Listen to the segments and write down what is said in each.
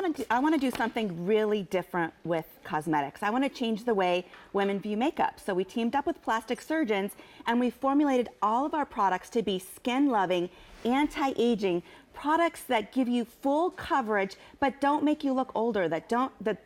want to do something really different with cosmetics. I want to change the way women view makeup. So we teamed up with plastic surgeons and we formulated all of our products to be skin-loving, anti-aging products that give you full coverage but don't make you look older, that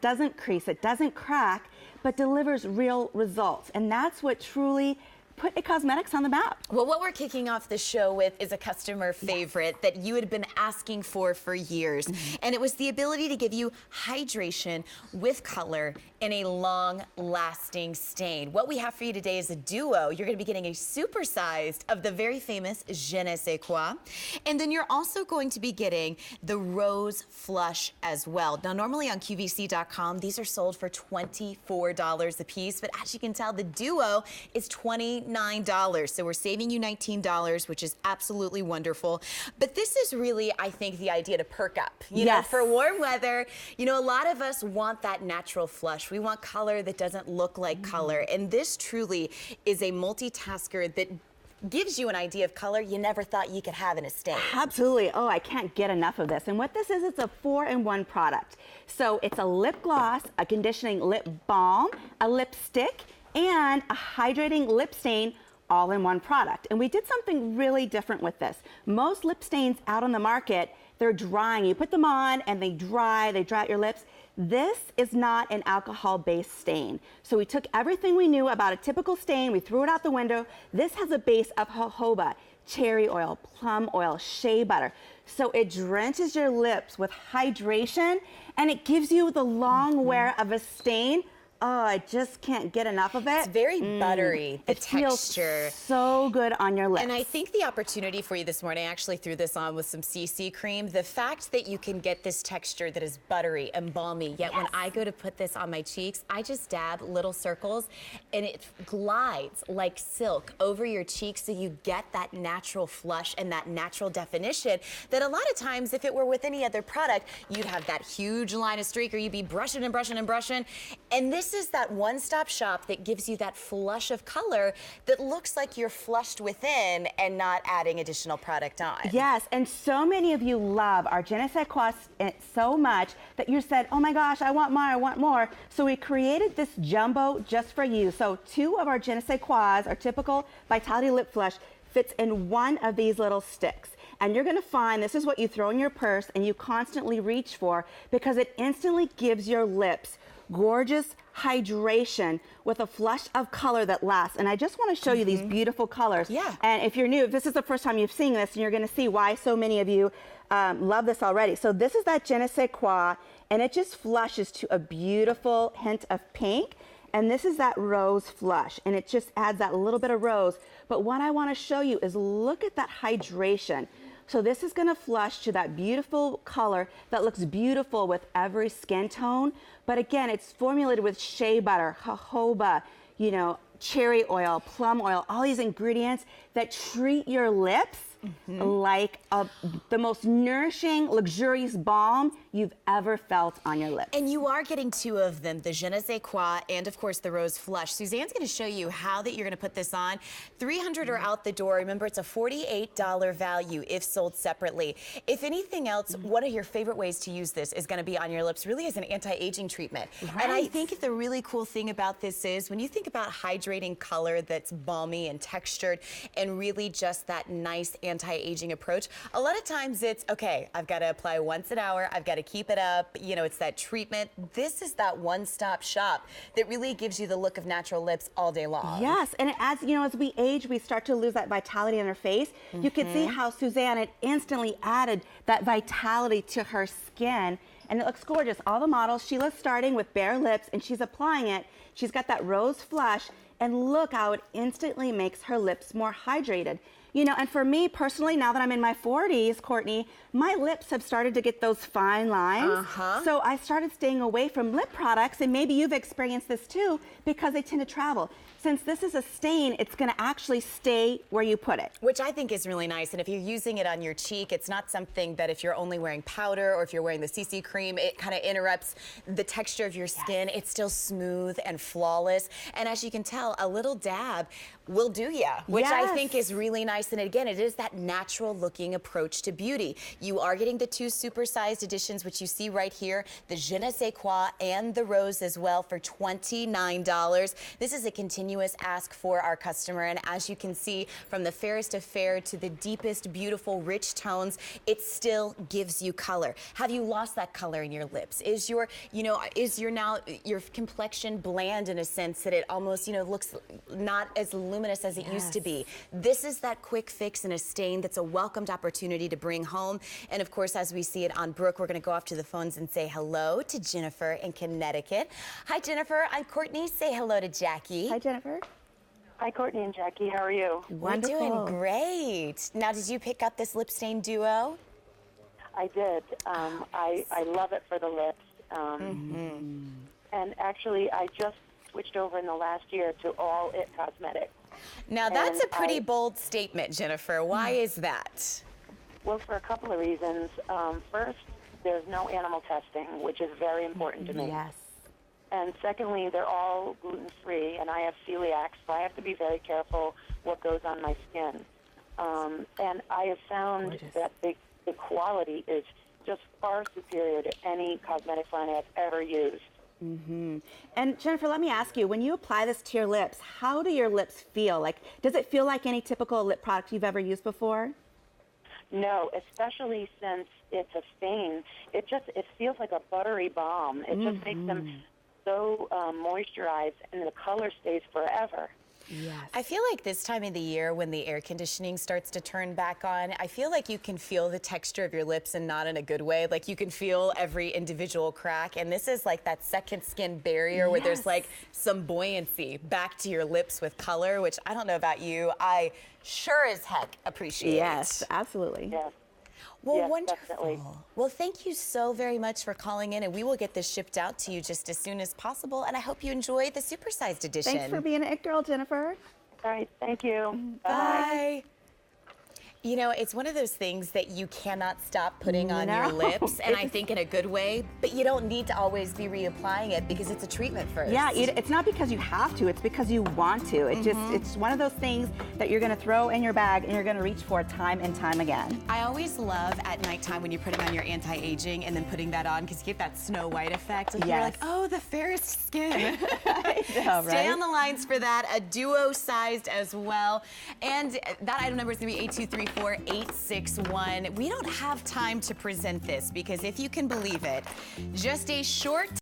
doesn't crease, it doesn't crack, but delivers real results. And that's what truly put cosmetics on the map. Well, what we're kicking off the show with is a customer favorite that you had been asking for years. And it was the ability to give you hydration with color in a long-lasting stain. What we have for you today is a duo. You're going to be getting a supersized of the very famous Je ne sais quoi. And then you're also going to be getting the Rose Flush as well. Now, normally on QVC.com, these are sold for $24 a piece. But as you can tell, the duo is $29. So we're saving you $19, which is absolutely wonderful. But this is really, I think, the idea to perk up. You know, for warm weather, you know, a lot of us want that natural flush. We want color that doesn't look like color. And this truly is a multitasker that gives you an idea of color you never thought you could have in a stain. Absolutely. Oh, I can't get enough of this. And what this is, it's a 4-in-1 product. So it's a lip gloss, a conditioning lip balm, a lipstick, and a hydrating lip stain all in one product. And we did something really different with this. Most lip stains out on the market, they're drying. You put them on and they dry out your lips. This is not an alcohol-based stain. So we took everything we knew about a typical stain, we threw it out the window. This has a base of jojoba, cherry oil, plum oil, shea butter. So it drenches your lips with hydration and it gives you the long wear of a stain. Oh, I just can't get enough of it. It's very buttery, the texture. Feels so good on your lips. And I think the opportunity for you this morning, I actually threw this on with some CC cream. The fact that you can get this texture that is buttery and balmy, yet when I go to put this on my cheeks, I just dab little circles and it glides like silk over your cheeks so you get that natural flush and that natural definition that a lot of times, if it were with any other product, you'd have that huge line of streak or you'd be brushing and brushing and brushing. And this is that one-stop shop that gives you that flush of color that looks like you're flushed within and not adding additional product on. Yes, and so many of you love our Je ne sais quoi so much that you said, oh my gosh, I want more, I want more. So we created this jumbo just for you. So 2 of our Je ne sais quois, our typical Vitality Lip Flush, fits in 1 of these little sticks. And you're gonna find this is what you throw in your purse and you constantly reach for because it instantly gives your lips gorgeous hydration with a flush of color that lasts. And I just want to show you these beautiful colors. Yeah. And if you're new, if this is the first time you've seen this, and you're going to see why so many of you love this already. So this is that Je ne sais quoi, and it just flushes to a beautiful hint of pink. And this is that rose flush, and it just adds that little bit of rose. But what I want to show you is look at that hydration. So this is going to flush to that beautiful color that looks beautiful with every skin tone. But again, it's formulated with shea butter, jojoba, you know, cherry oil, plum oil, all these ingredients that treat your lips like the most nourishing, luxurious balm you've ever felt on your lips. And you are getting 2 of them, the Je ne sais quoi and of course the Rose Flush. Suzanne's going to show you how that you're going to put this on. 300 are out the door. Remember, it's a $48 value if sold separately. If anything else, one of your favorite ways to use this is going to be on your lips, really as an anti-aging treatment. And I think the really cool thing about this is when you think about hydrating color that's balmy and textured and really just that nice anti-aging approach, a lot of times it's, okay, I've got to apply once an hour, I've got to keep it up, you know, it's that treatment. This is that one-stop shop that really gives you the look of natural lips all day long. Yes, and as you know, as we age, we start to lose that vitality in our face. You can see how Suzanne had instantly added that vitality to her skin, and it looks gorgeous. All the models, Sheila's starting with bare lips, and she's applying it. She's got that rose flush, and look how it instantly makes her lips more hydrated. You know, and for me personally, now that I'm in my 40s, Courtney, my lips have started to get those fine lines. So I started staying away from lip products, and maybe you've experienced this too, because they tend to travel. Since this is a stain, it's gonna actually stay where you put it. Which I think is really nice. And if you're using it on your cheek, it's not something that if you're only wearing powder or if you're wearing the CC cream, it kind of interrupts the texture of your skin. It's still smooth and flawless. And as you can tell, a little dab will do ya, which I think is really nice nice. And again, it is that natural looking approach to beauty. You are getting the 2 supersized editions, which you see right here, the Je ne sais quoi and the rose as well for $29. This is a continuous ask for our customer. And as you can see, from the fairest of fair to the deepest, beautiful, rich tones, it still gives you color. Have you lost that color in your lips? Is your, your complexion bland in a sense that it almost, looks not as luminous as it used to be? This is that quick fix in a stain that's a welcomed opportunity to bring home. And of course, as we see it on Brooke, we're going to go off to the phones and say hello to Jennifer in Connecticut. Hi, Jennifer. I'm Courtney. Say hello to Jackie. Hi, Jennifer. Hi, Courtney and Jackie. How are you? Wonderful. We're doing great. Now, did you pick up this lip stain duo? I did. I love it for the lips. And actually, I just switched over in the last year to All It Cosmetics. Now, that's a pretty bold statement, Jennifer. Why is that? Well, for a couple of reasons. First, there's no animal testing, which is very important to me. Yes. And secondly, they're all gluten-free, and I have celiac, so I have to be very careful what goes on my skin. And I have found that the quality is just far superior to any cosmetic line I've ever used. And Jennifer, let me ask you, when you apply this to your lips, how do your lips feel? Like, does it feel like any typical lip product you've ever used before? No, especially since it's a stain. It feels like a buttery balm. It just makes them so moisturized, and the color stays forever. Yes. I feel like this time of the year when the air conditioning starts to turn back on, I feel like you can feel the texture of your lips and not in a good way. Like you can feel every individual crack. And this is like that second skin barrier where there's like some buoyancy back to your lips with color, which I don't know about you, I sure as heck appreciate. Yes, absolutely. Yes. Well, Yes, wonderful. definitely. Well, thank you so very much for calling in, and we will get this shipped out to you just as soon as possible. And I hope you enjoy the supersized edition. Thanks for being an it girl, Jennifer. All right, thank you. Bye. You know, it's one of those things that you cannot stop putting on your lips, and I think in a good way, but you don't need to always be reapplying it because it's a treatment first. Yeah, it's not because you have to, it's because you want to. It's one of those things that you're gonna throw in your bag and you're gonna reach for time and time again. I always love at nighttime when you're putting on your anti-aging and then putting that on because you get that Snow White effect. Like you're like, oh, the fairest skin. I know, right? Stay on the lines for that, a duo sized as well. And that item number is gonna be 8234. 861. We don't have time to present this because if you can believe it, just a short